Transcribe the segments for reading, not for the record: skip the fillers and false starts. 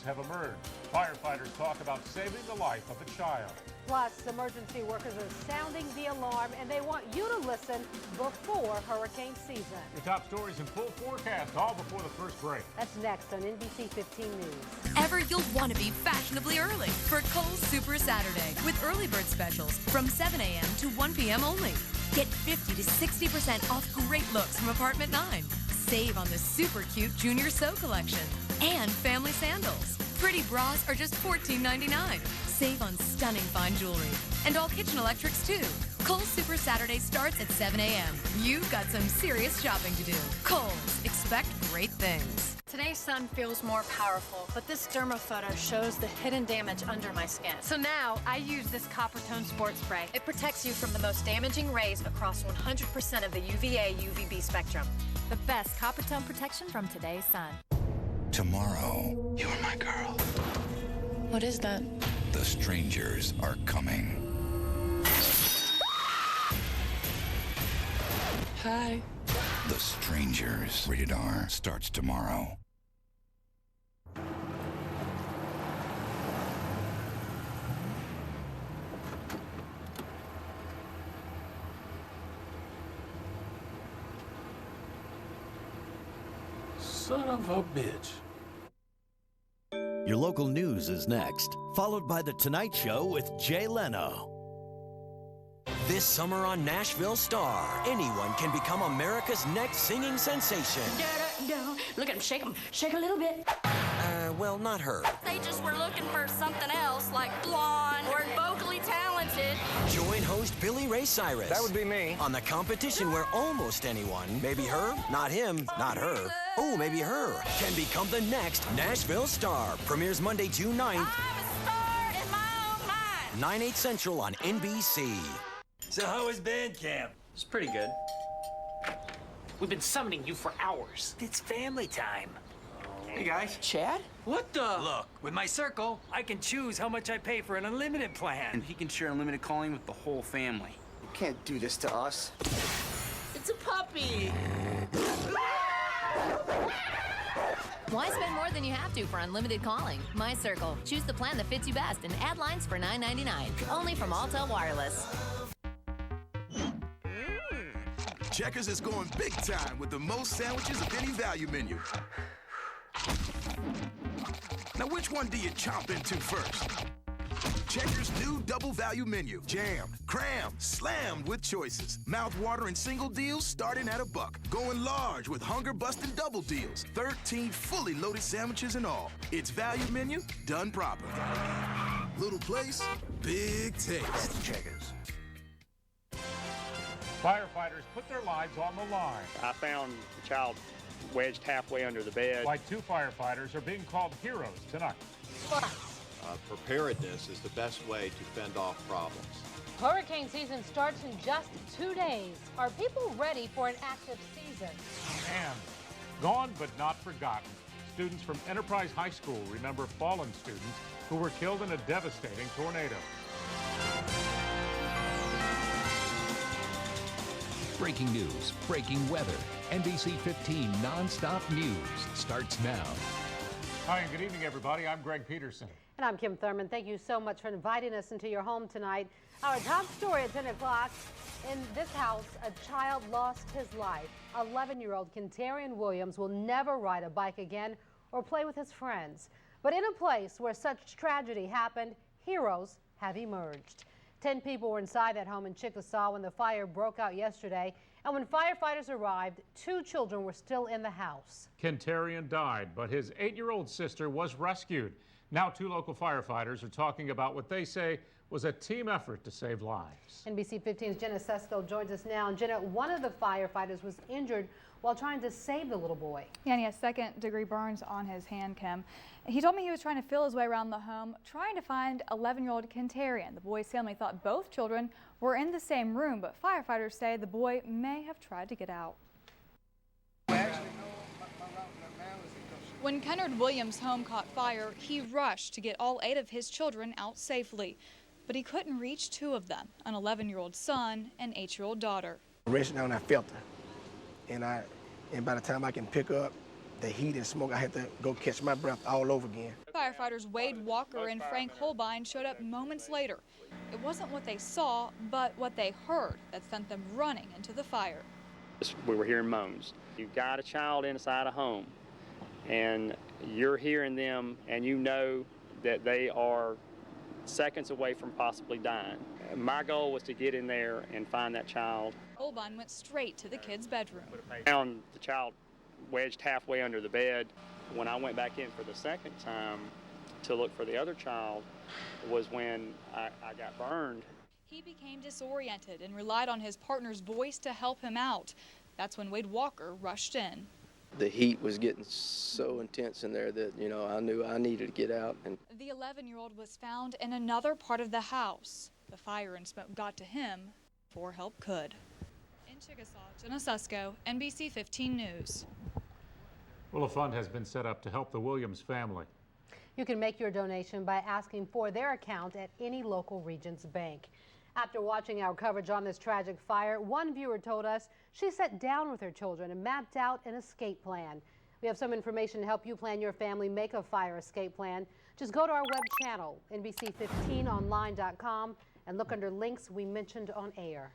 heroes have emerged. Firefighters talk about saving the life of a child. Plus, emergency workers are sounding the alarm, and they want you to listen before hurricane season. Your top stories in full forecast, all before the first break. That's next on NBC 15 News. Ever you'll want to be fashionably early for Kohl's Super Saturday with early bird specials from 7 a.m. to 1 p.m. only. Get 50 to 60% off great looks from Apartment 9. Save on the super cute Junior So collection and family sandals. Pretty bras are just $14.99. Save on stunning fine jewelry and all kitchen electrics too. Kohl's Super Saturday starts at 7 a.m. You've got some serious shopping to do. Kohl's, expect great things. Today's sun feels more powerful, but this dermaphoto shows the hidden damage under my skin. So now I use this Coppertone Sports Spray. It protects you from the most damaging rays across 100% of the UVA, UVB spectrum. The best Coppertone protection from today's sun. Tomorrow, you're my girl. What is that? The strangers are coming. Hi. The Strangers, rated R, starts tomorrow. Son of a bitch. Your local news is next, followed by The Tonight Show with Jay Leno. This summer on Nashville Star, anyone can become America's next singing sensation. Look at him, shake a little bit. Well, not her. They just were looking for something else, like blonde or vocally talented. Join host Billy Ray Cyrus. That would be me. On the competition where almost anyone, maybe her, not him, not her, oh, maybe her, can become the next Nashville Star. Premieres Monday, June 9th. I'm a star in my own mind. 9/8 Central on NBC. So how was band camp? It's pretty good. We've been summoning you for hours. It's family time. Hey, guys. Chad? What the? Look, with my circle, I can choose how much I pay for an unlimited plan. And he can share unlimited calling with the whole family. You can't do this to us. It's a puppy. Why spend more than you have to for unlimited calling? My Circle. Choose the plan that fits you best and add lines for $9.99. Only from Altel Wireless. Checkers is going big time with the most sandwiches of any value menu. Now, which one do you chomp into first? Checkers' new double value menu. Jammed, crammed, slammed with choices. Mouth-watering single deals starting at $1. Going large with hunger-busting double deals. 13 fully loaded sandwiches and all. It's value menu done proper. Little place, big taste. Checkers. Firefighters put their lives on the line. I found the child wedged halfway under the bed. Why 2 firefighters are being called heroes tonight. Preparedness is the best way to fend off problems. Hurricane season starts in just 2 days. Are people ready for an active season? And gone but not forgotten. Students from Enterprise High School remember fallen students who were killed in a devastating tornado. Breaking news, breaking weather. NBC 15 Nonstop News starts now. Hi and good evening, everybody. I'm Greg Peterson. And I'm Kim Thurman. Thank you so much for inviting us into your home tonight. Our top story at 10 o'clock. In this house, a child lost his life. 11-year-old Kentarian Williams will never ride a bike again or play with his friends. But in a place where such tragedy happened, heroes have emerged. 10 people were inside that home in Chickasaw when the fire broke out yesterday. And when firefighters arrived, 2 children were still in the house. Kentarian died, but his 8-year-old sister was rescued. Now 2 local firefighters are talking about what they say was a team effort to save lives. NBC 15's Jenna Sesko joins us now. And Jenna, one of the firefighters was injured while trying to save the little boy. Yeah, and he has 2nd-degree burns on his hand, Kim. He told me he was trying to feel his way around the home, trying to find 11-year-old Kentarian. The boy's family thought both children were in the same room, but firefighters say the boy may have tried to get out. When Kennard Williams' home caught fire, he rushed to get all 8 of his children out safely. But he couldn't reach 2 of them, an 11-year-old son and 8-year-old daughter. I reached down, I felt her. And by the time I can pick her up the heat and smoke, I had to go catch my breath all over again. Firefighters Wade Walker and Frank Holbein showed up moments later. It wasn't what they saw, but what they heard that sent them running into the fire. We were hearing moans. You've got a child inside a home, and you're hearing them, and you know that they are seconds away from possibly dying. My goal was to get in there and find that child. Holbein went straight to the kid's bedroom. Found the child wedged halfway under the bed. When I went back in for the second time to look for the other child was when I got burned. He became disoriented and relied on his partner's voice to help him out. That's when Wade Walker rushed in. The heat was getting so intense in there that, I knew I needed to get out. And the 11-year-old was found in another part of the house. The fire and smoke got to him before help could. In Chickasaw, Jenna Susko, NBC 15 News. Well, a fund has been set up to help the Williams family. You can make your donation by asking for their account at any local Regions bank. After watching our coverage on this tragic fire, one viewer told us she sat down with her children and mapped out an escape plan. We have some information to help you plan your family make a fire escape plan. Just go to our web channel, NBC15online.com, and look under links we mentioned on air.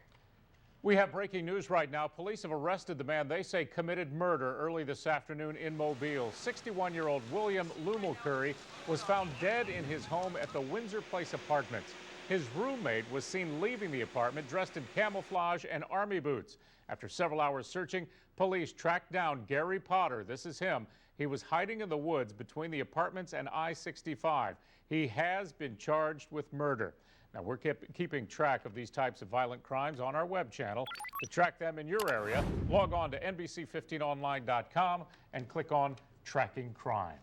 We have breaking news right now. Police have arrested the man they say committed murder early this afternoon in Mobile. 61-year-old William Lumulcurry was found dead in his home at the Windsor Place Apartments. His roommate was seen leaving the apartment dressed in camouflage and army boots. After several hours searching, police tracked down Gary Potter. This is him. He was hiding in the woods between the apartments and I-65. He has been charged with murder. Now, we're keeping track of these types of violent crimes on our web channel. To track them in your area, log on to NBC15online.com and click on Tracking Crime.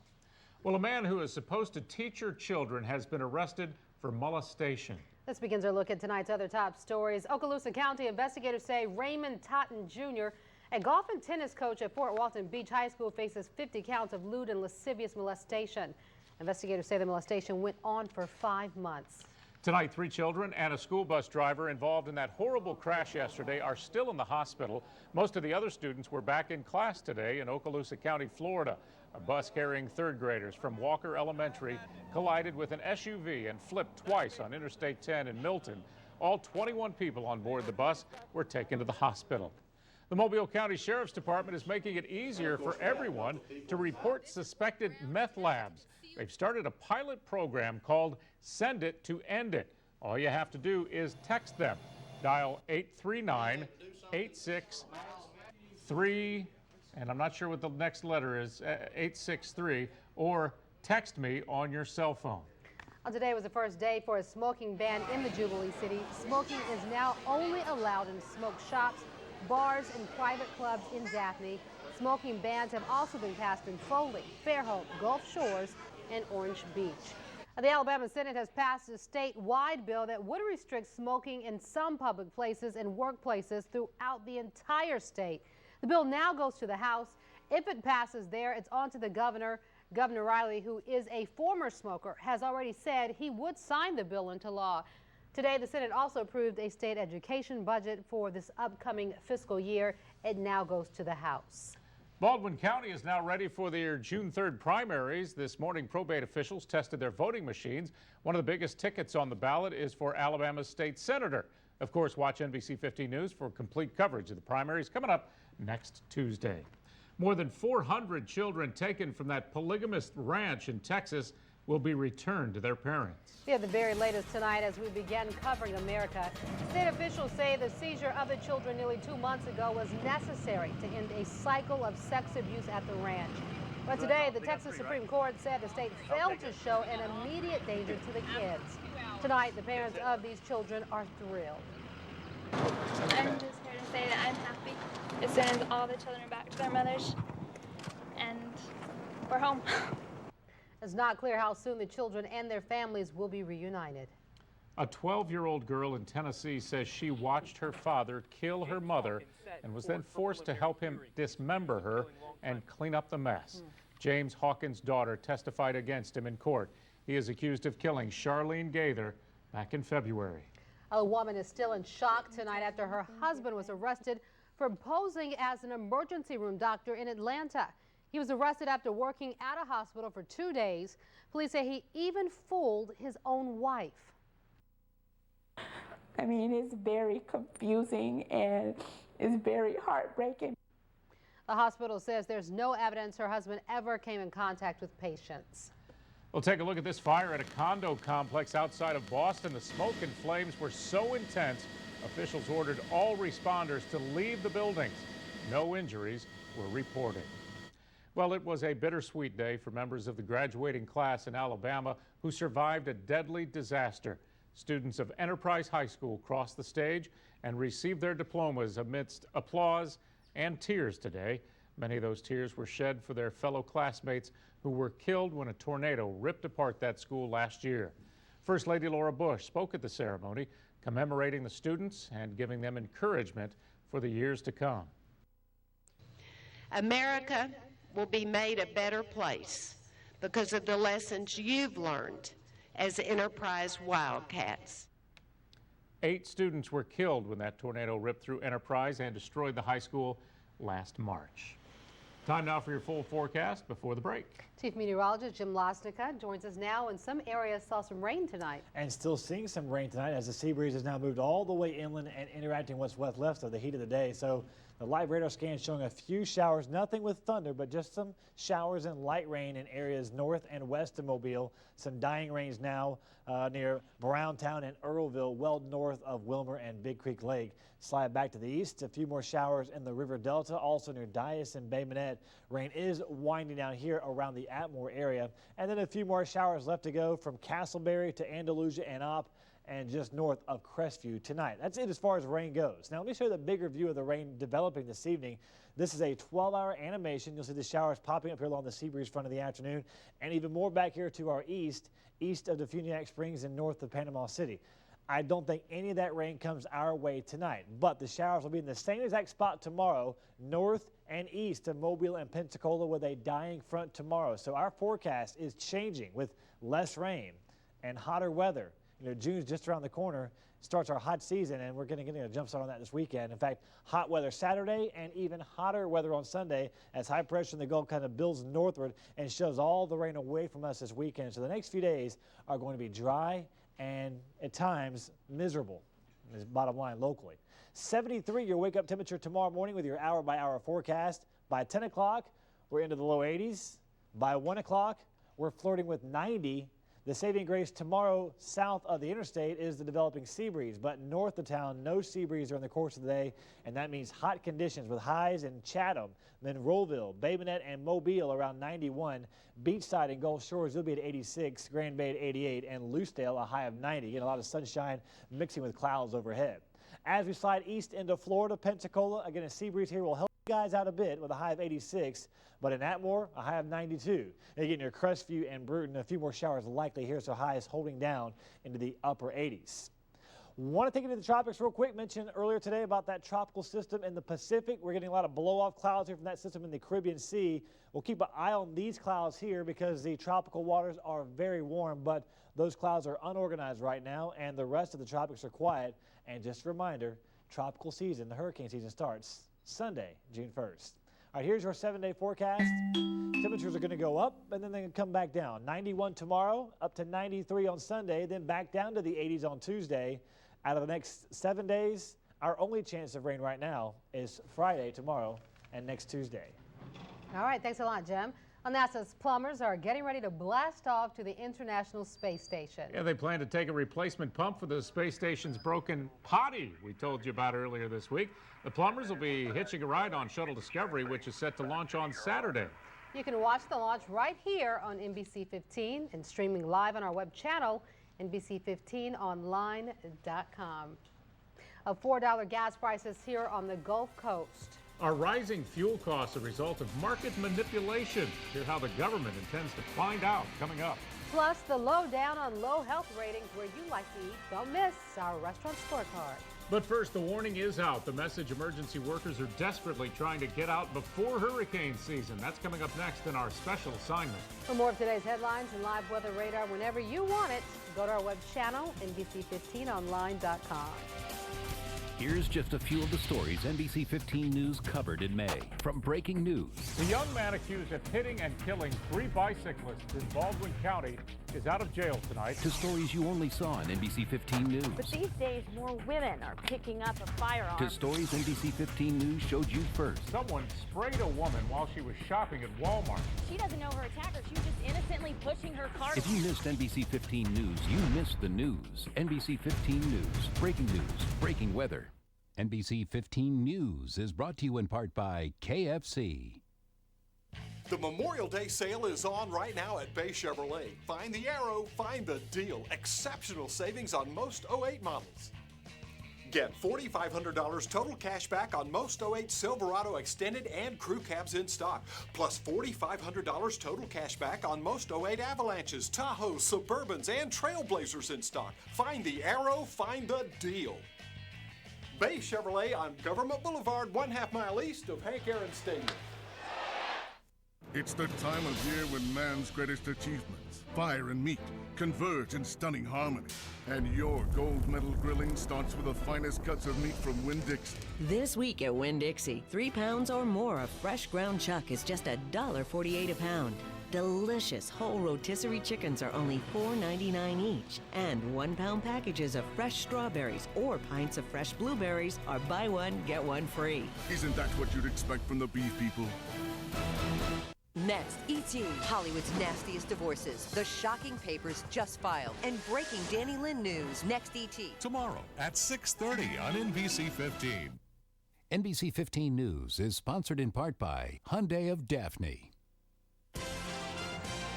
Well, a man who is supposed to teach your children has been arrested for molestation. This begins our look at tonight's other top stories. Okaloosa County investigators say Raymond Totten Jr., a golf and tennis coach at Fort Walton Beach High School, faces 50 counts of lewd and lascivious molestation. Investigators say the molestation went on for 5 months. Tonight, 3 children and a school bus driver involved in that horrible crash yesterday are still in the hospital. Most of the other students were back in class today in Okaloosa County, Florida. A bus carrying 3rd graders from Walker Elementary collided with an SUV and flipped twice on Interstate 10 in Milton. All 21 people on board the bus were taken to the hospital. The Mobile County Sheriff's Department is making it easier for everyone to report suspected meth labs. They've started a pilot program called Send It to End It. All you have to do is text them. Dial 839-863, and I'm not sure what the next letter is, 863, or text me on your cell phone. Well, today was the first day for a smoking ban in the Jubilee City. Smoking is now only allowed in smoke shops, bars, and private clubs in Daphne. Smoking bans have also been passed in Foley, Fairhope, Gulf Shores, and Orange Beach. The Alabama Senate has passed a statewide bill that would restrict smoking in some public places and workplaces throughout the entire state. The bill now goes to the House. If it passes there, it's on to the governor. Governor Riley, who is a former smoker, has already said he would sign the bill into law. Today, the Senate also approved a state education budget for this upcoming fiscal year. It now goes to the House. Baldwin County is now ready for their June 3rd primaries. This morning, probate officials tested their voting machines. One of the biggest tickets on the ballot is for Alabama's state senator. Of course, watch NBC 15 News for complete coverage of the primaries coming up next Tuesday. More than 400 children taken from that polygamist ranch in Texas will be returned to their parents. We have the very latest tonight as we begin covering America. State officials say the seizure of the children nearly 2 months ago was necessary to end a cycle of sex abuse at the ranch. But today, the Texas Supreme Court said the state failed to show an immediate danger to the kids. Tonight, the parents of these children are thrilled. I'm just here to say that I'm happy. It sends all the children back to their mothers, and we're home. It's not clear how soon the children and their families will be reunited. A 12-year-old girl in Tennessee says she watched her father kill her mother and was then forced to help him dismember her and clean up the mess. James Hawkins' daughter testified against him in court. He is accused of killing Charlene Gaither back in February. A woman is still in shock tonight after her husband was arrested for posing as an emergency room doctor in Atlanta. He was arrested after working at a hospital for 2 days. Police say he even fooled his own wife. I mean, it's very confusing and it's very heartbreaking. The hospital says there's no evidence her husband ever came in contact with patients. We'll take a look at this fire at a condo complex outside of Boston. The smoke and flames were so intense, officials ordered all responders to leave the buildings. No injuries were reported. Well, it was a bittersweet day for members of the graduating class in Alabama who survived a deadly disaster. Students of Enterprise High School crossed the stage and received their diplomas amidst applause and tears today. Many of those tears were shed for their fellow classmates who were killed when a tornado ripped apart that school last year. First Lady Laura Bush spoke at the ceremony, commemorating the students and giving them encouragement for the years to come. America will be made a better place because of the lessons you've learned as Enterprise Wildcats. 8 students were killed when that tornado ripped through Enterprise and destroyed the high school last March. Time now for your full forecast before the break. Chief Meteorologist Jim Losnica joins us now, and some areas saw some rain tonight. And still seeing some rain tonight as the sea breeze has now moved all the way inland and interacting with what's left of the heat of the day. So the live radar scan showing a few showers, nothing with thunder, but just some showers and light rain in areas north and west of Mobile. Some dying rains now near Browntown and Earlville, well north of Wilmer and Big Creek Lake. Slide back to the east, a few more showers in the River Delta, also near Dias and Bay Minette. Rain is winding down here around the Atmore area. And then a few more showers left to go from Castleberry to Andalusia and up, and just north of Crestview tonight. That's it as far as rain goes. Now let me show you the bigger view of the rain developing this evening. This is a 12-hour animation. You'll see the showers popping up here along the sea breeze front of the afternoon, and even more back here to our east of the Funiac Springs and north of Panama City. I don't think any of that rain comes our way tonight, but the showers will be in the same exact spot tomorrow, north and east of Mobile and Pensacola, with a dying front tomorrow. So our forecast is changing with less rain and hotter weather. You know, June's just around the corner, starts our hot season, and we're going to get a jump start on that this weekend. In fact, hot weather Saturday and even hotter weather on Sunday as high pressure in the Gulf kind of builds northward and shoves all the rain away from us this weekend. So the next few days are going to be dry and at times miserable, is bottom line locally. 73 your wake up temperature tomorrow morning with your hour by hour forecast. By 10 o'clock, we're into the low 80s. By 1 o'clock, we're flirting with 90. The saving grace tomorrow south of the interstate is the developing sea breeze, but north of town, no sea breeze during the course of the day, and that means hot conditions with highs in Chatham, Monroeville, Bay Minette, and Mobile around 91. Beachside and Gulf Shores will be at 86, Grand Bay at 88, and Loosedale a high of 90. Again, a lot of sunshine mixing with clouds overhead. As we slide east into Florida, Pensacola, again, a sea breeze here will help you guys out a bit with a high of 86, but in Atmore, a high of 92. And again, near Crestview and Bruton, a few more showers likely here, so highs holding down into the upper 80s. Want to take it to the tropics real quick. Mentioned earlier today about that tropical system in the Pacific. We're getting a lot of blow-off clouds here from that system in the Caribbean Sea. We'll keep an eye on these clouds here because the tropical waters are very warm, but those clouds are unorganized right now, and the rest of the tropics are quiet. And just a reminder, tropical season, the hurricane season, starts Sunday, June 1st. All right, here's your 7-day forecast. Temperatures are going to go up, and then they can come back down. 91 tomorrow, up to 93 on Sunday, then back down to the 80s on Tuesday. Out of the next 7 days, our only chance of rain right now is Friday, tomorrow, and next Tuesday. All right, thanks a lot, Jim. NASA's plumbers are getting ready to blast off to the International Space Station. Yeah, they plan to take a replacement pump for the space station's broken potty we told you about earlier this week. The plumbers will be hitching a ride on Shuttle Discovery, which is set to launch on Saturday. You can watch the launch right here on NBC 15 and streaming live on our web channel, NBC15online.com. $4 gas prices here on the Gulf Coast. Are rising fuel costs a result of market manipulation? Hear how the government intends to find out coming up. Plus, the lowdown on low health ratings where you like to eat. Don't miss our restaurant scorecard. But first, the warning is out. The message emergency workers are desperately trying to get out before hurricane season. That's coming up next in our special assignment. For more of today's headlines and live weather radar whenever you want it, go to our web channel, NBC15online.com. Here's just a few of the stories NBC 15 News covered in May. From breaking news. The young man accused of hitting and killing 3 bicyclists in Baldwin County is out of jail tonight. To stories you only saw on NBC 15 News. But these days, more women are picking up a firearm. To stories NBC 15 News showed you first. Someone sprayed a woman while she was shopping at Walmart. She doesn't know her attacker. She was just innocently pushing her cart. If you missed NBC 15 News, you missed the news. NBC 15 News. Breaking news. Breaking weather. NBC 15 News is brought to you in part by KFC. The Memorial Day sale is on right now at Bay Chevrolet. Find the arrow, find the deal. Exceptional savings on most 08 models. Get $4,500 total cash back on most 08 Silverado Extended and Crew Cabs in stock. Plus $4,500 total cash back on most 08 Avalanches, Tahoes, Suburbans, and Trailblazers in stock. Find the arrow, find the deal. Bay Chevrolet on Government Boulevard, 1/2 mile east of Hank Aaron Stadium. It's the time of year when man's greatest achievements, fire and meat, converge in stunning harmony. And your gold medal grilling starts with the finest cuts of meat from Winn-Dixie. This week at Winn-Dixie, 3 pounds or more of fresh ground chuck is just $1.48 a pound. Delicious whole rotisserie chickens are only $4.99 each. And 1 pound packages of fresh strawberries or pints of fresh blueberries are buy one, get one free. Isn't that what you'd expect from the beef people? Next, E.T., Hollywood's nastiest divorces, the shocking papers just filed, and breaking Danny Lynn news. Next, E.T. Tomorrow at 6:30 on NBC 15. NBC 15 News is sponsored in part by Hyundai of Daphne.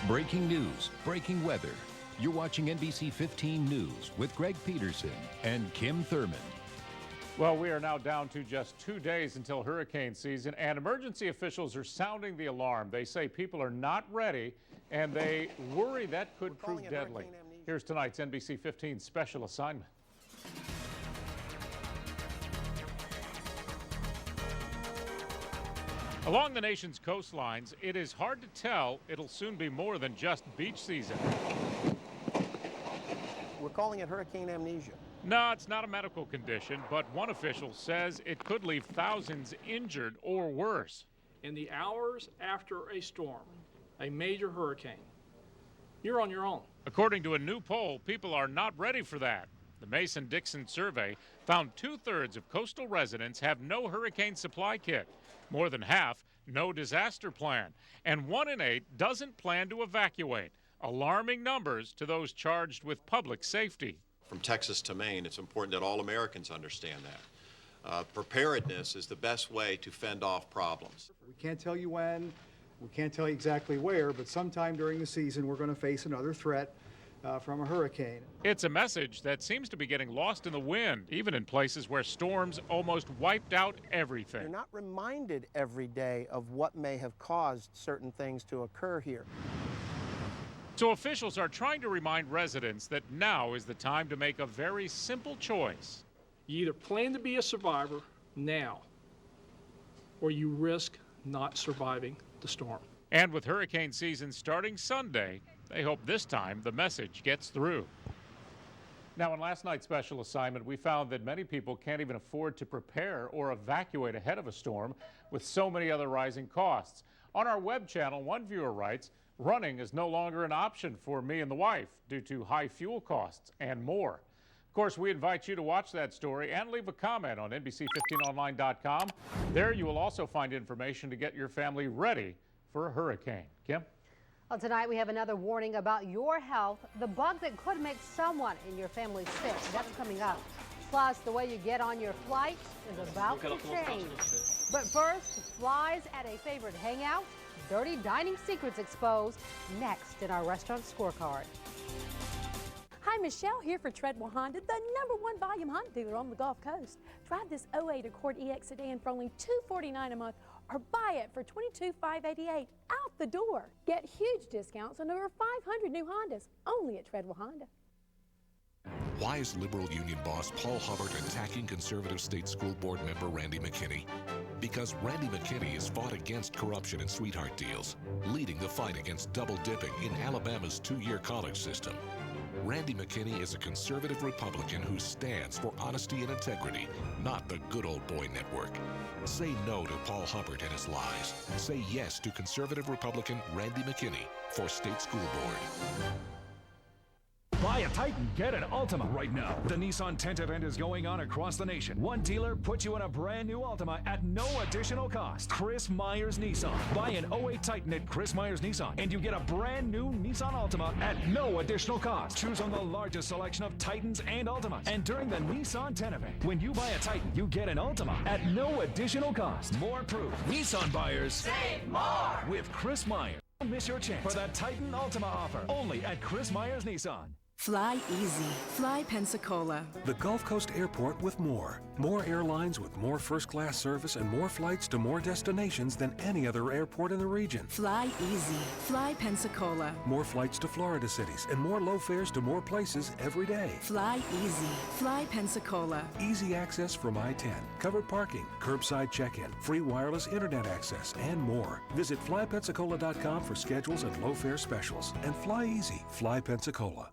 Breaking news, breaking weather. You're watching NBC 15 News with Greg Peterson and Kim Thurman. Well, we are now down to just 2 days until hurricane season, and emergency officials are sounding the alarm. They say people are not ready, and they worry that could prove deadly. Here's tonight's NBC 15 special assignment. Along the nation's coastlines, it is hard to tell it'll soon be more than just beach season. We're calling it hurricane amnesia. No, it's not a medical condition, but one official says it could leave thousands injured or worse. In the hours after a storm, a major hurricane, you're on your own. According to a new poll, people are not ready for that. The Mason-Dixon survey found 2/3 of coastal residents have no hurricane supply kit, more than half no disaster plan, and 1 in 8 doesn't plan to evacuate. Alarming numbers to those charged with public safety. From Texas to Maine, it's important that all Americans understand that. Preparedness is the best way to fend off problems. We can't tell you when, we can't tell you exactly where, but sometime during the season we're going to face another threat from a hurricane. It's a message that seems to be getting lost in the wind, even in places where storms almost wiped out everything. You're not reminded every day of what may have caused certain things to occur here. So officials are trying to remind residents that now is the time to make a very simple choice. You either plan to be a survivor now, or you risk not surviving the storm. And with hurricane season starting Sunday, they hope this time the message gets through. Now, in last night's special assignment, we found that many people can't even afford to prepare or evacuate ahead of a storm with so many other rising costs. On our web channel, one viewer writes, "Running is no longer an option for me and the wife due to high fuel costs and more." Of course, we invite you to watch that story and leave a comment on NBC15online.com. There you will also find information to get your family ready for a hurricane. Kim? Well, tonight we have another warning about your health, the bug that could make someone in your family sick. That's coming up. Plus, the way you get on your flight is about to change. But first, flies at a favorite hangout, dirty dining secrets exposed, next in our restaurant scorecard. Hi, Michelle here for Treadwell Honda, the #1 volume Honda dealer on the Gulf Coast. Drive this 08 Accord EX sedan for only $249 a month or buy it for $22,588 out the door. Get huge discounts on over 500 new Hondas only at Treadwell Honda. Why is Liberal Union boss Paul Hubbard attacking conservative state school board member Randy McKinney? Because Randy McKinney has fought against corruption and sweetheart deals, leading the fight against double dipping in Alabama's 2-year college system. Randy McKinney is a conservative Republican who stands for honesty and integrity, not the good old boy network. Say no to Paul Hubbard and his lies. Say yes to conservative Republican Randy McKinney for State School Board. Buy a Titan, get an Altima right now. The Nissan Tent event is going on across the nation. One dealer puts you in a brand new Altima at no additional cost. Chris Myers Nissan. Buy an 08 Titan at Chris Myers Nissan and you get a brand new Nissan Altima at no additional cost. Choose from the largest selection of Titans and Altimas. And during the Nissan 10 event, when you buy a Titan, you get an Altima at no additional cost. More proof. Nissan buyers save more with Chris Myers. Don't miss your chance for that Titan Altima offer only at Chris Myers Nissan. Fly easy. Fly Pensacola. The Gulf Coast Airport with more. More airlines with more first-class service and more flights to more destinations than any other airport in the region. Fly easy. Fly Pensacola. More flights to Florida cities and more low fares to more places every day. Fly easy. Fly Pensacola. Easy access from I-10, covered parking, curbside check-in, free wireless internet access, and more. Visit flypensacola.com for schedules and low fare specials. And fly easy. Fly Pensacola.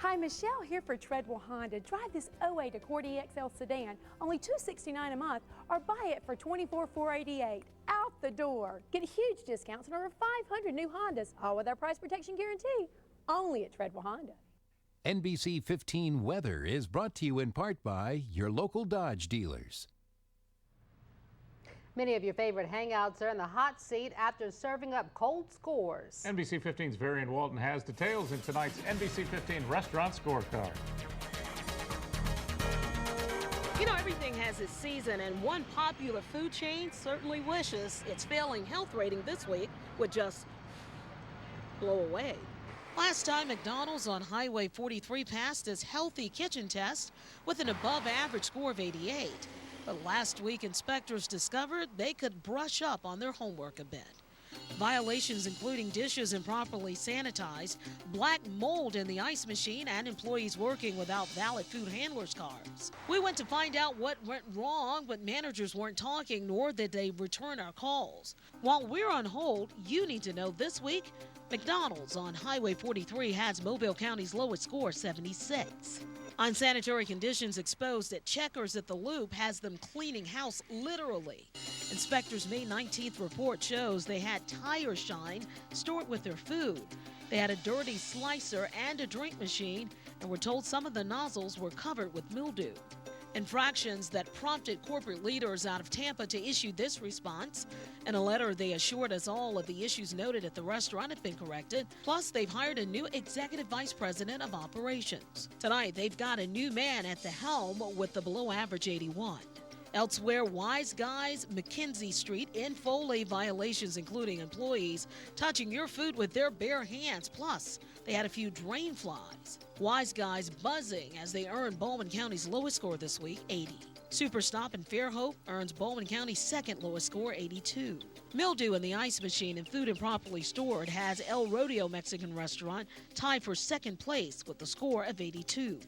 Hi, Michelle here for Treadwell Honda. Drive this 08 Accord EXL sedan, only $269 a month, or buy it for $24,488. Out the door. Get huge discounts on over 500 new Hondas, all with our price protection guarantee, only at Treadwell Honda. NBC 15 Weather is brought to you in part by your local Dodge dealers. Many of your favorite hangouts are in the hot seat after serving up cold scores. NBC 15's Varian Walton has details in tonight's NBC 15 Restaurant Scorecard. You know, everything has its season, and one popular food chain certainly wishes its failing health rating this week would just blow away. Last time, McDonald's on Highway 43 passed its healthy kitchen test with an above-average score of 88. But last week, inspectors discovered they could brush up on their homework a bit. Violations including dishes improperly sanitized, black mold in the ice machine, and employees working without valid food handlers' cards. We went to find out what went wrong, but managers weren't talking, nor did they return our calls. While we're on hold, you need to know this week, McDonald's on Highway 43 has Mobile County's lowest score, 76. Unsanitary conditions exposed at Checkers at the Loop has them cleaning house literally. Inspectors' May 19th report shows they had tire shine stored with their food. They had a dirty slicer and a drink machine, and were told some of the nozzles were covered with mildew. Infractions that prompted corporate leaders out of Tampa to issue this response. In a letter, they assured us all of the issues noted at the restaurant have been corrected. Plus, they've hired a new executive vice president of operations. Tonight, they've got a new man at the helm with the below-average 81. Elsewhere, Wise Guys, McKenzie Street, in Foley violations, including employees touching your food with their bare hands. Plus, they had a few drain flies. Wise Guys buzzing as they earned Baldwin County's lowest score this week, 80. Super Stop in Fairhope earns Baldwin County's second lowest score, 82. Mildew in the ice machine and food improperly stored has El Rodeo Mexican Restaurant tied for second place with a score of 82.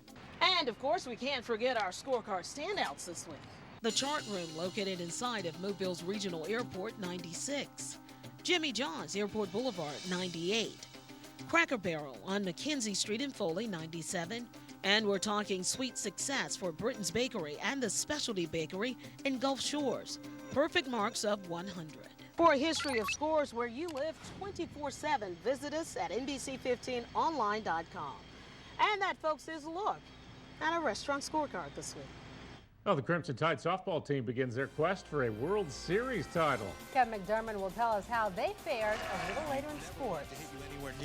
And, of course, we can't forget our scorecard standouts this week. The Chart Room, located inside of Mobile's Regional Airport, 96. Jimmy John's, Airport Boulevard, 98. Cracker Barrel on McKenzie Street in Foley, 97. And we're talking sweet success for Britain's Bakery and the Specialty Bakery in Gulf Shores. Perfect marks of 100. For a history of scores where you live 24/7, visit us at NBC15online.com. And that, folks, is a look at our restaurant scorecard this week. Well, the Crimson Tide softball team begins their quest for a World Series title. Kevin McDermott will tell us how they fared a little later in sports.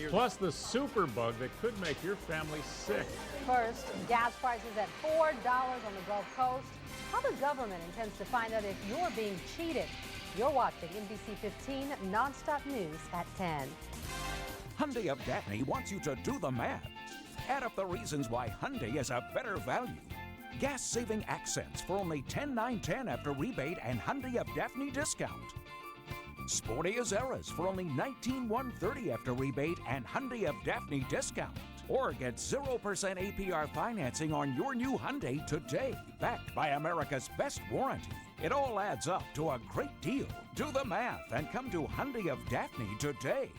Plus the super bug that could make your family sick. First, gas prices at $4 on the Gulf Coast. How the government intends to find out if you're being cheated. You're watching NBC 15 Nonstop News at 10. Hyundai of Daphne wants you to do the math. Add up the reasons why Hyundai is a better value. Gas-saving accents for only $10,910 after rebate and Hyundai of Daphne discount. Sporty Azeras for only $19,130 after rebate and Hyundai of Daphne discount. Or get 0% APR financing on your new Hyundai today, backed by America's best warranty. It all adds up to a great deal. Do the math and come to Hyundai of Daphne today.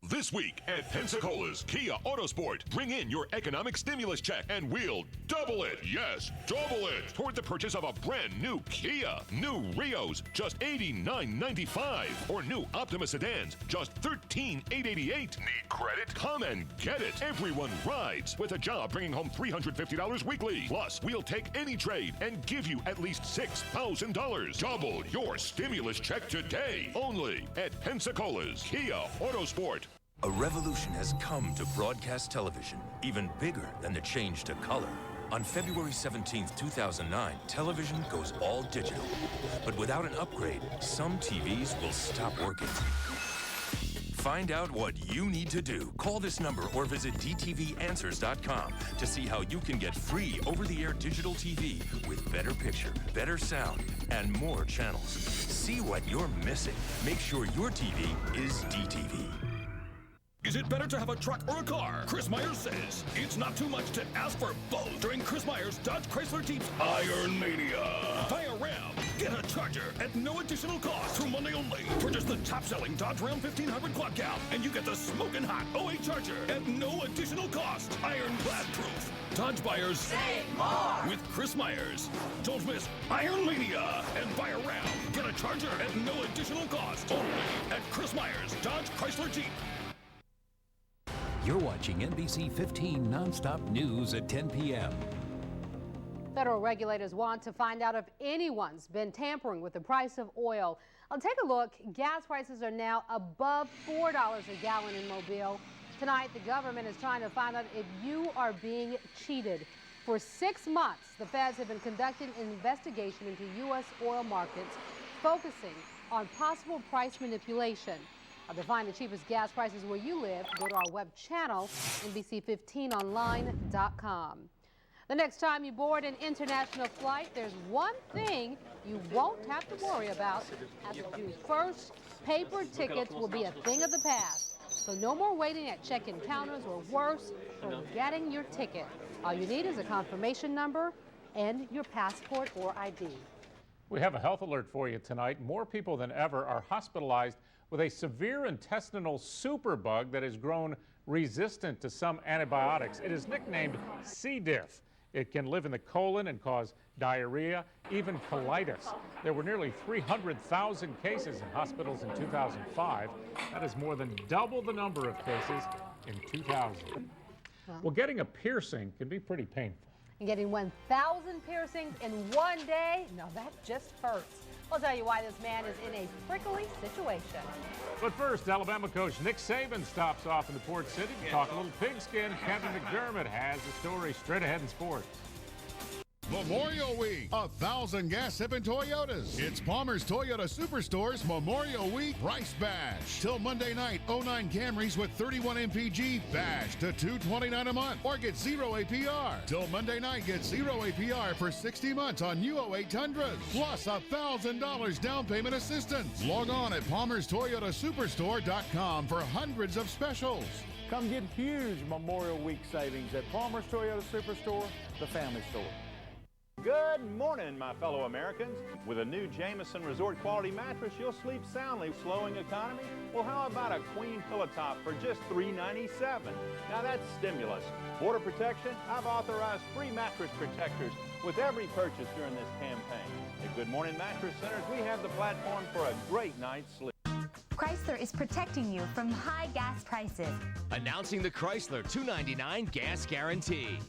This week at Pensacola's Kia Autosport, bring in your economic stimulus check and we'll double it. Yes, double it toward the purchase of a brand new Kia. New Rios, just $89.95. Or new Optima sedans, just $13,888. Need credit? Come and get it. Everyone rides with a job bringing home $350 weekly. Plus, we'll take any trade and give you at least $6,000. Double your stimulus check today. Only at Pensacola's Kia Autosport. A revolution has come to broadcast television, even bigger than the change to color. On February 17th, 2009, television goes all digital. But without an upgrade, some TVs will stop working. Find out what you need to do. Call this number or visit dtvanswers.com to see how you can get free over-the-air digital TV with better picture, better sound, and more channels. See what you're missing. Make sure your TV is DTV. Is it better to have a truck or a car? Chris Myers says it's not too much to ask for both during Chris Myers Dodge Chrysler Jeep's Iron Mania. Buy a Ram, get a Charger at no additional cost through Monday only. Purchase the top-selling Dodge Ram 1500 quad cab, and you get the smoking hot 08 Charger at no additional cost. Ironclad proof. Dodge buyers save more with Chris Myers. Don't miss Iron Mania and buy a Ram, get a Charger at no additional cost. Only at Chris Myers Dodge Chrysler Jeep. You're watching NBC 15 Nonstop News at 10 p.m. Federal regulators want to find out if anyone's been tampering with the price of oil. I'll take a look. Gas prices are now above $4 a gallon in Mobile. Tonight, the government is trying to find out if you are being cheated. For 6 months, the feds have been conducting an investigation into U.S. oil markets, focusing on possible price manipulation. To find the cheapest gas prices where you live, go to our web channel, NBC15online.com. The next time you board an international flight, there's one thing you won't have to worry about. As of June 1st, paper tickets will be a thing of the past. So no more waiting at check-in counters or worse, for getting your ticket. All you need is a confirmation number and your passport or ID. We have a health alert for you tonight. More people than ever are hospitalized with a severe intestinal superbug that has grown resistant to some antibiotics. It is nicknamed C. diff. It can live in the colon and cause diarrhea, even colitis. There were nearly 300,000 cases in hospitals in 2005. That is more than double the number of cases in 2000. Well, getting a piercing can be pretty painful. And getting 1,000 piercings in one day, now that just hurts. We'll tell you why this man is in a prickly situation. But first, Alabama coach Nick Saban stops off in the Port City to talk a little pigskin. Kevin McDermott has the story straight ahead in sports. Memorial Week, 1,000 gas-sipping Toyotas. It's Palmer's Toyota Superstore's Memorial Week Price Bash. Till Monday night, 09 Camrys with 31 MPG bash to $229 a month, or get 0 APR. Till Monday night, get 0 APR for 60 months on new 08 Tundras, plus $1,000 down payment assistance. Log on at palmerstoyotasuperstore.com for hundreds of specials. Come get huge Memorial Week savings at Palmer's Toyota Superstore, the family store. Good morning, my fellow Americans. With a new Jameson Resort Quality mattress, you'll sleep soundly. Slowing economy? Well, how about a queen pillow top for just $397? Now that's stimulus. Water protection? I've authorized free mattress protectors with every purchase during this campaign. At Good Morning Mattress Centers, we have the platform for a great night's sleep. Chrysler is protecting you from high gas prices. Announcing the Chrysler $299 gas guarantee.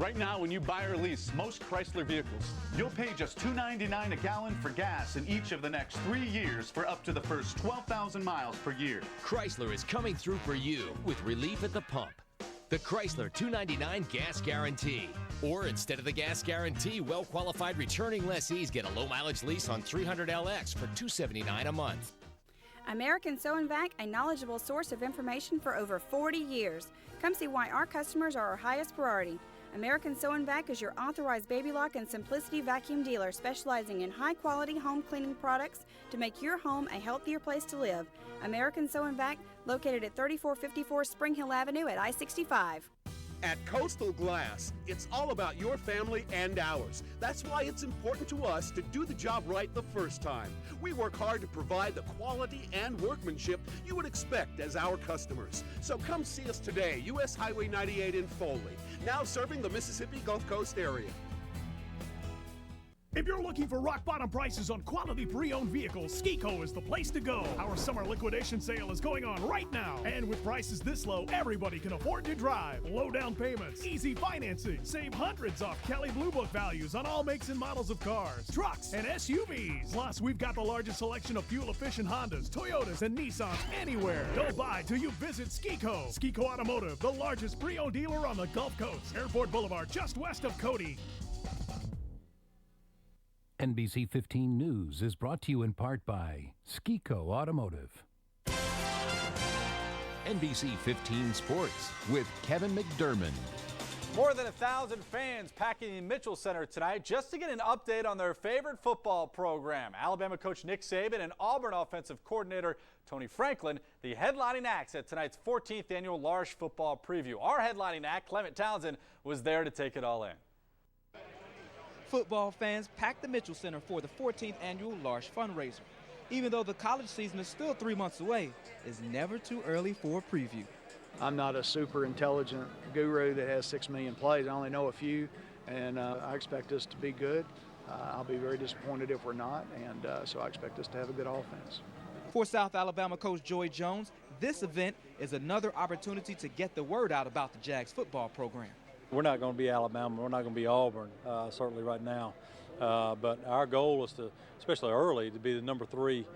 Right now, when you buy or lease most Chrysler vehicles, you'll pay just $2.99 a gallon for gas in each of the next 3 years for up to the first 12,000 miles per year. Chrysler is coming through for you with relief at the pump. The Chrysler $299 gas guarantee. Or instead of the gas guarantee, well-qualified returning lessees get a low-mileage lease on 300LX for $279 a month. American Sew & Vac, a knowledgeable source of information for over 40 years. Come see why our customers are our highest priority. American Sew & Vac is your authorized Baby Lock and Simplicity vacuum dealer, specializing in high-quality home cleaning products to make your home a healthier place to live. American Sew & Vac, located at 3454 Spring Hill Avenue at I-65. At Coastal Glass, it's all about your family and ours. That's why it's important to us to do the job right the first time. We work hard to provide the quality and workmanship you would expect as our customers. So come see us today, US Highway 98 in Foley, now serving the Mississippi Gulf Coast area. If you're looking for rock-bottom prices on quality pre-owned vehicles, Ski-Co is the place to go. Our summer liquidation sale is going on right now. And with prices this low, everybody can afford to drive. Low down payments, easy financing. Save hundreds off Kelley Blue Book values on all makes and models of cars, trucks, and SUVs. Plus, we've got the largest selection of fuel-efficient Hondas, Toyotas, and Nissans anywhere. Don't buy till you visit Ski-Co. Ski-Co Automotive, the largest pre-owned dealer on the Gulf Coast. Airport Boulevard, just west of Cody. NBC 15 News is brought to you in part by Ski-Co Automotive. NBC 15 Sports with Kevin McDermott. More than 1,000 fans packing the Mitchell Center tonight just to get an update on their favorite football program. Alabama coach Nick Saban and Auburn offensive coordinator Tony Franklin, the headlining acts at tonight's 14th annual Large Football Preview. Our headlining act, Clement Townsend, was there to take it all in. Football fans packed the Mitchell Center for the 14th annual Large fundraiser. Even though the college season is still 3 months away, it's never too early for a preview. I'm not a super intelligent guru that has 6 million plays. I only know a few, and I expect us to be good. I'll be very disappointed if we're not, and so I expect us to have a good offense. For South Alabama coach Joy Jones, this event is another opportunity to get the word out about the Jags football program. We're not going to be Alabama. We're not going to be Auburn, certainly right now. But our goal is to, especially early, to be the number 3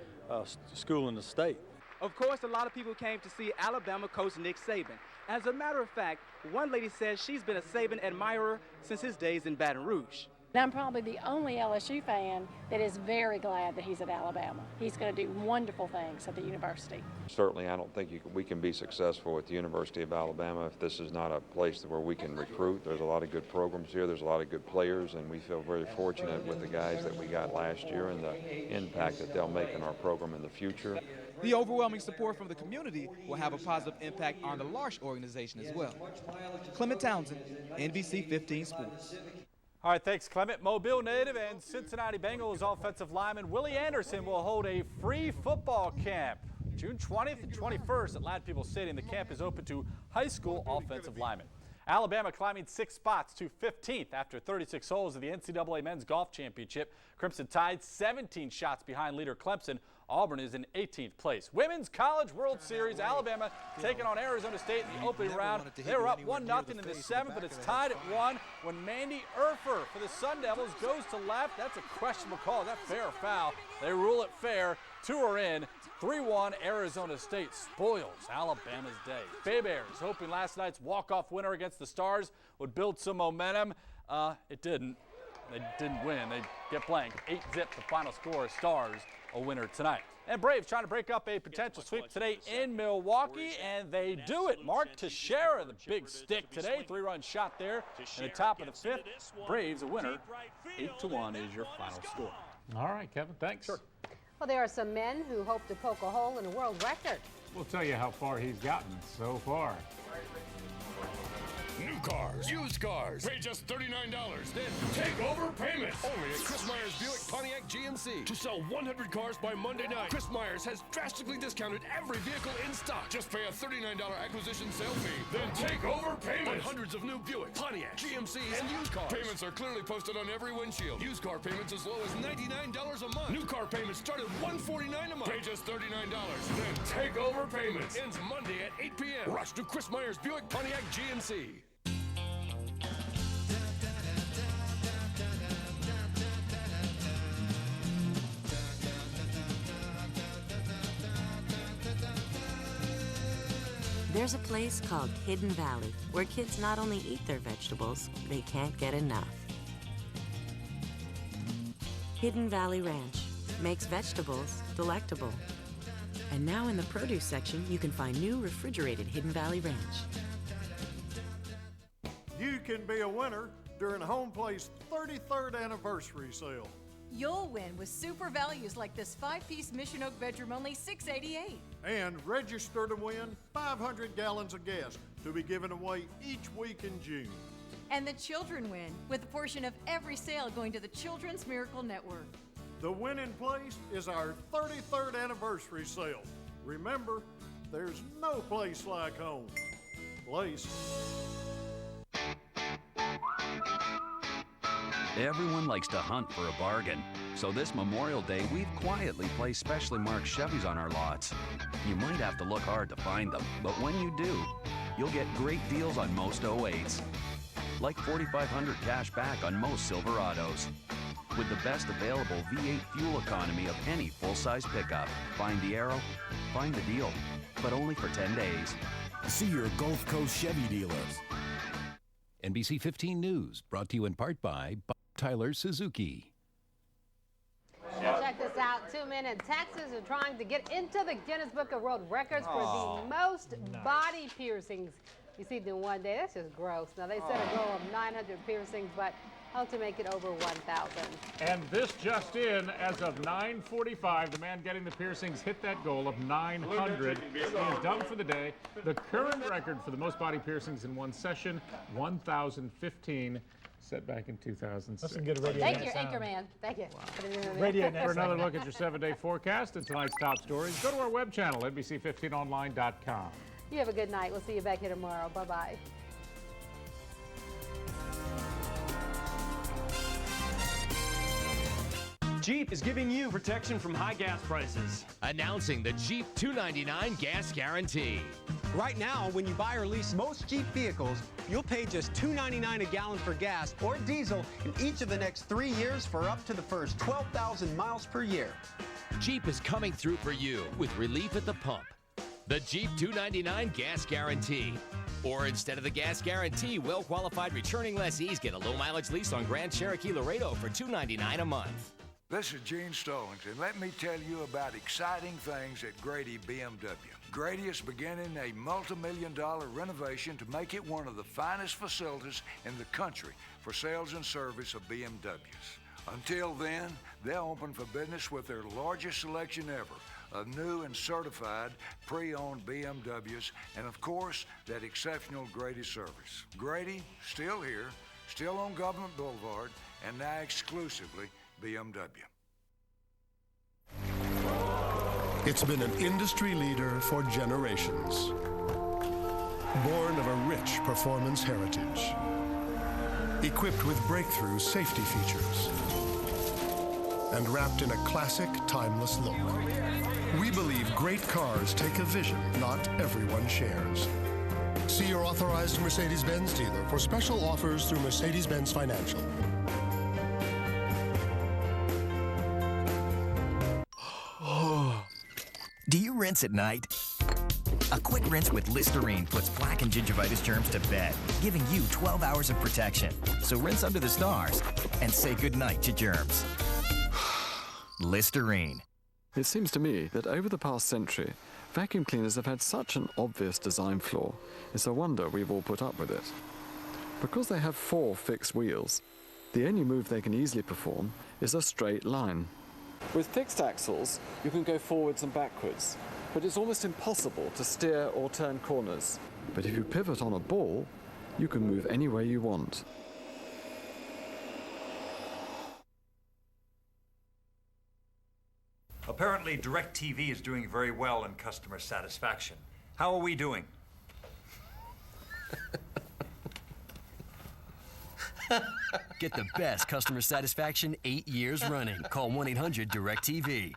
school in the state. Of course, a lot of people came to see Alabama coach Nick Saban. As a matter of fact, one lady says she's been a Saban admirer since his days in Baton Rouge. I'm probably the only LSU fan that is very glad that he's at Alabama. He's going to do wonderful things at the university. Certainly, I don't think we can be successful at the University of Alabama if this is not a place where we can recruit. There's a lot of good programs here. There's a lot of good players, and we feel very fortunate with the guys that we got last year and the impact that they'll make in our program in the future. The overwhelming support from the community will have a positive impact on the Large organization as well. Clement Townsend, NBC 15 Sports. All right, thanks, Clement. Mobile native and Cincinnati Bengals offensive lineman Willie Anderson will hold a free football camp June 20th and 21st at Ladd-Peebles Stadium. The camp is open to high school offensive linemen. Alabama climbing 6 spots to 15th after 36 holes of the NCAA Men's Golf Championship. Crimson Tide 17 shots behind leader Clemson. Auburn is in 18th place. Women's College World Series, Alabama taking on Arizona State in the opening round. They were up 1-0 in the 7th, but it's tied at 1 when Mandy Urfer for the Sun Devils goes to left. That's a questionable call. Is that fair or foul? They rule it fair. 2 are in. 3-1, Arizona State spoils Alabama's day. Bay Bears hoping last night's walk-off winner against the Stars would build some momentum. It didn't. They didn't win. They get blanked. 8-zip the final score. Stars a winner tonight. And Braves trying to break up a potential sweep today in Milwaukee, and they do it. Mark Teixeira, the big stick today. 3-run shot there in the top of the 5th. Braves a winner. 8-1 is your final score. All right, Kevin, thanks. Sure. Well, there are some men who hope to poke a hole in a world record. We'll tell you how far he's gotten so far. New cars, used cars, pay just $39. Then take over payments. Only at Chris Myers Buick Pontiac GMC. To sell 100 cars by Monday night, Chris Myers has drastically discounted every vehicle in stock. Just pay a $39 acquisition sale fee. Then take over payments on hundreds of new Buick, Pontiac, GMCs, and used cars. Payments are clearly posted on every windshield. Used car payments as low as $99 a month. New car payments start at $149 a month. Pay just $39. Then take over payments. Ends Monday at 8 p.m. Rush to Chris Myers Buick Pontiac GMC. There's a place called Hidden Valley where kids not only eat their vegetables, they can't get enough. Hidden Valley Ranch makes vegetables delectable. And now in the produce section, you can find new refrigerated Hidden Valley Ranch. You can be a winner during Home Play's 33rd anniversary sale. You'll win with super values like this 5-piece Mission Oak bedroom, only $688. And register to win 500 gallons of gas to be given away each week in June. And the children win, with a portion of every sale going to the Children's Miracle Network. The winning place is our 33rd anniversary sale. Remember, there's no place like home. Place. Everyone likes to hunt for a bargain. So this Memorial Day, we've quietly placed specially marked Chevys on our lots. You might have to look hard to find them, but when you do, you'll get great deals on most 08s. Like $4,500 cash back on most Silverados. With the best available V8 fuel economy of any full-size pickup. Find the arrow, find the deal, but only for 10 days. See your Gulf Coast Chevy dealers. NBC 15 News, brought to you in part by Bob Tyler Suzuki. Check this out. 2 men in Texas are trying to get into the Guinness Book of World Records for the most body piercings received in one day. That's just gross. Now, they set a goal of 900 piercings, but hope to make it over 1,000. And this just in, as of 9:45, the man getting the piercings hit that goal of 900. He is done for the day. The current record for the most body piercings in one session, 1,015. Set back in 2006. That's some good radio. Thank you, Anchorman. Thank you. Radio For another look at your 7-day forecast and tonight's top stories, go to our web channel, NBC15online.com. You have a good night. We'll see you back here tomorrow. Bye-bye. Jeep is giving you protection from high gas prices. Announcing the Jeep $2.99 gas guarantee. Right now, when you buy or lease most Jeep vehicles, you'll pay just $2.99 a gallon for gas or diesel in each of the next 3 years for up to the first 12,000 miles per year. Jeep is coming through for you with relief at the pump. The Jeep $2.99 gas guarantee. Or instead of the gas guarantee, well-qualified returning lessees get a low-mileage lease on Grand Cherokee Laredo for $2.99 a month. This is Gene Stallings, and let me tell you about exciting things at Grady BMW. Grady is beginning a multi-million-dollar renovation to make it one of the finest facilities in the country for sales and service of BMWs. Until then, they'll open for business with their largest selection ever of new and certified pre-owned BMWs, and of course, that exceptional Grady service. Grady, still here, still on Government Boulevard, and now exclusively BMW. It's been an industry leader for generations. Born of a rich performance heritage. Equipped with breakthrough safety features. And wrapped in a classic, timeless look. We believe great cars take a vision not everyone shares. See your authorized Mercedes-Benz dealer for special offers through Mercedes-Benz Financial. Do you rinse at night? A quick rinse with Listerine puts plaque and gingivitis germs to bed, giving you 12 hours of protection. So rinse under the stars and say goodnight to germs. Listerine. It seems to me that over the past century, vacuum cleaners have had such an obvious design flaw. It's a wonder we've all put up with it. Because they have 4 fixed wheels, the only move they can easily perform is a straight line. With fixed axles, you can go forwards and backwards, but it's almost impossible to steer or turn corners. But if you pivot on a ball, you can move any way you want. Apparently, DirecTV is doing very well in customer satisfaction. How are we doing? Get the best customer satisfaction 8 years running. Call 1-800-DIRECTV.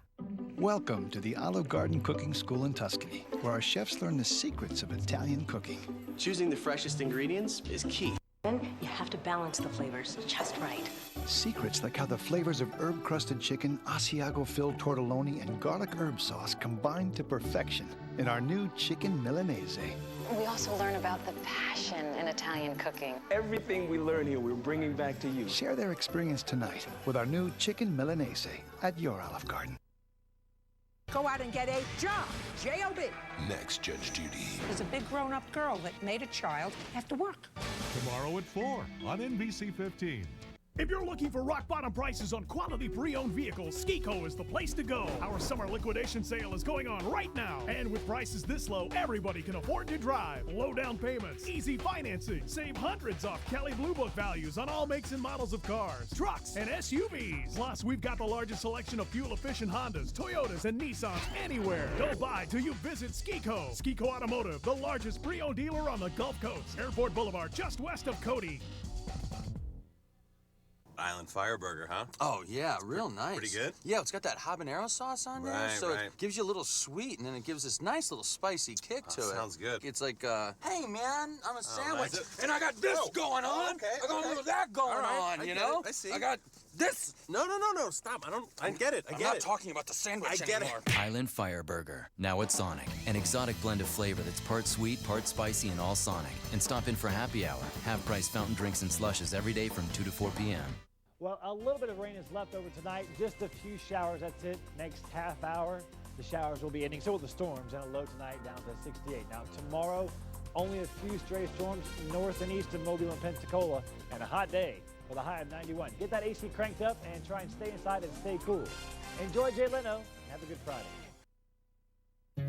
Welcome to the Olive Garden Cooking School in Tuscany, where our chefs learn the secrets of Italian cooking. Choosing the freshest ingredients is key. You have to balance the flavors just right. Secrets like how the flavors of herb-crusted chicken, Asiago-filled tortelloni, and garlic herb sauce combine to perfection in our new chicken Milanese. We also learn about the passion in Italian cooking. Everything we learn here, we're bringing back to you. Share their experience tonight with our new chicken Milanese at your Olive Garden. Go out and get a job. J-O-B. Next, Judge Judy. There's a big grown-up girl that made a child have to work. Tomorrow at 4 on NBC 15. If you're looking for rock-bottom prices on quality pre-owned vehicles, Ski-Co is the place to go. Our summer liquidation sale is going on right now. And with prices this low, everybody can afford to drive. Low down payments, easy financing. Save hundreds off Kelley Blue Book values on all makes and models of cars, trucks, and SUVs. Plus, we've got the largest selection of fuel-efficient Hondas, Toyotas, and Nissans anywhere. Don't buy till you visit Ski-Co. Ski-Co Automotive, the largest pre-owned dealer on the Gulf Coast. Airport Boulevard, just west of Cody. Island Fire Burger, huh? Oh, yeah, real nice. Pretty good? Yeah, it's got that habanero sauce on there, so it gives you a little sweet, and then it gives this nice little spicy kick to it. Sounds good. It's like, hey, man, I'm a sandwich, nice. and I got this going on. Okay, I got a little of that going on, you know? I see. I got this. No, stop. I get it. I'm not talking about the sandwich anymore. Island Fire Burger, now at Sonic. An exotic blend of flavor that's part sweet, part spicy, and all Sonic. And stop in for happy hour. Half-price fountain drinks and slushes every day from 2 to 4 p.m. Well, a little bit of rain is left over tonight. Just a few showers, that's it. Next half hour, the showers will be ending. So will the storms, and a low tonight down to 68. Now, tomorrow, only a few stray storms north and east of Mobile and Pensacola, and a hot day with a high of 91. Get that AC cranked up and try and stay inside and stay cool. Enjoy Jay Leno, and have a good Friday.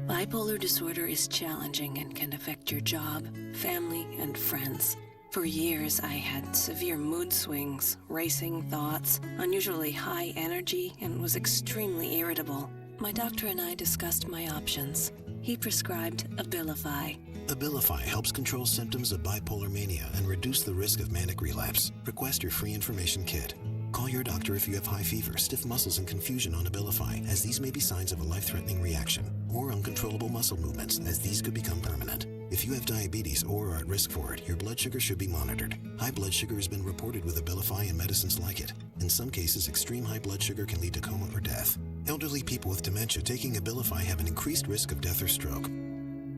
Bipolar disorder is challenging and can affect your job, family, and friends. For years, I had severe mood swings, racing thoughts, unusually high energy, and was extremely irritable. My doctor and I discussed my options. He prescribed Abilify. Abilify helps control symptoms of bipolar mania and reduce the risk of manic relapse. Request your free information kit. Call your doctor if you have high fever, stiff muscles, and confusion on Abilify, as these may be signs of a life-threatening reaction, or uncontrollable muscle movements, as these could become permanent. If you have diabetes or are at risk for it, your blood sugar should be monitored. High blood sugar has been reported with Abilify and medicines like it. In some cases, extreme high blood sugar can lead to coma or death. Elderly people with dementia taking Abilify have an increased risk of death or stroke.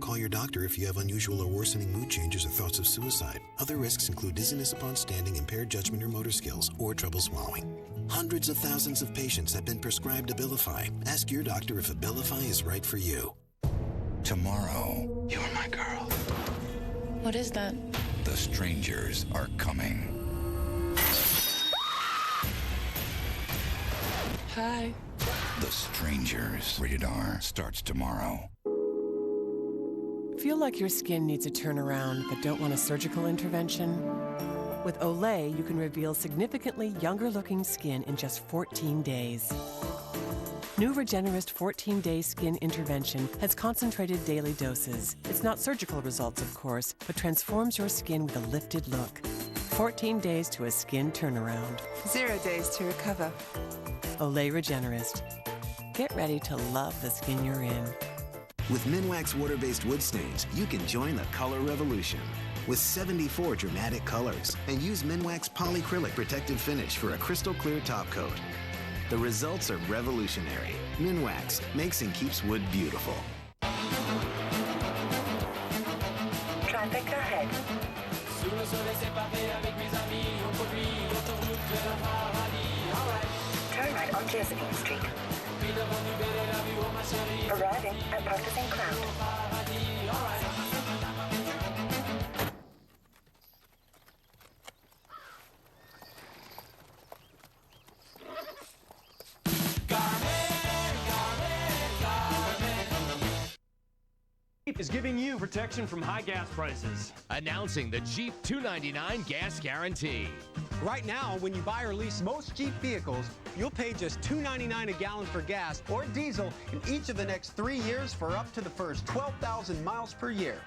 Call your doctor if you have unusual or worsening mood changes or thoughts of suicide. Other risks include dizziness upon standing, impaired judgment or motor skills, or trouble swallowing. Hundreds of thousands of patients have been prescribed Abilify. Ask your doctor if Abilify is right for you. Tomorrow, you're my girl. What is that? The strangers are coming. Hi. The Strangers, rated R, starts tomorrow. Feel like your skin needs a turnaround but don't want a surgical intervention? With Olay, you can reveal significantly younger-looking skin in just 14 days. New Regenerist 14-Day Skin Intervention has concentrated daily doses. It's not surgical results, of course, but transforms your skin with a lifted look. 14 days to a skin turnaround. 0 days to recover. Olay Regenerist. Get ready to love the skin you're in. With Minwax water-based wood stains, you can join the color revolution. With 74 dramatic colors, and use Minwax polycrylic protective finish for a crystal clear top coat. The results are revolutionary. Minwax makes and keeps wood beautiful. Traffic ahead. Turn right on Josephine Street. Arriving at Park de St. Cloud. Is giving you protection from high gas prices. Announcing the Jeep $299 gas guarantee. Right now, when you buy or lease most Jeep vehicles, you'll pay just $2.99 a gallon for gas or diesel in each of the next 3 years for up to the first 12,000 miles per year.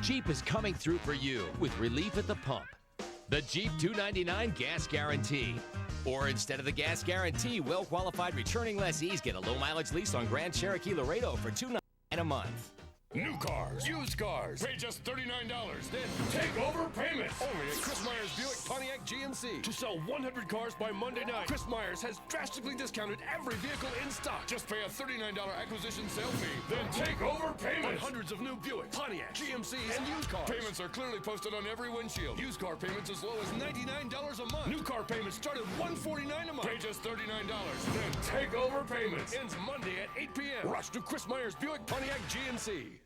Jeep is coming through for you with relief at the pump. The Jeep $299 gas guarantee. Or instead of the gas guarantee, well-qualified returning lessees get a low-mileage lease on Grand Cherokee Laredo for $299 a month. New cars, used cars, pay just $39. Then take over payments. Only at Chris Myers Buick Pontiac GMC. To sell 100 cars by Monday night, Chris Myers has drastically discounted every vehicle in stock. Just pay a $39 acquisition sale fee. Then take over payments on hundreds of new Buick, Pontiac, GMCs, and used cars. Payments are clearly posted on every windshield. Used car payments as low as $99 a month. New car payments start at $149 a month. Pay just $39. Then take over payments. Ends Monday at 8 p.m. Rush to Chris Myers Buick Pontiac GMC.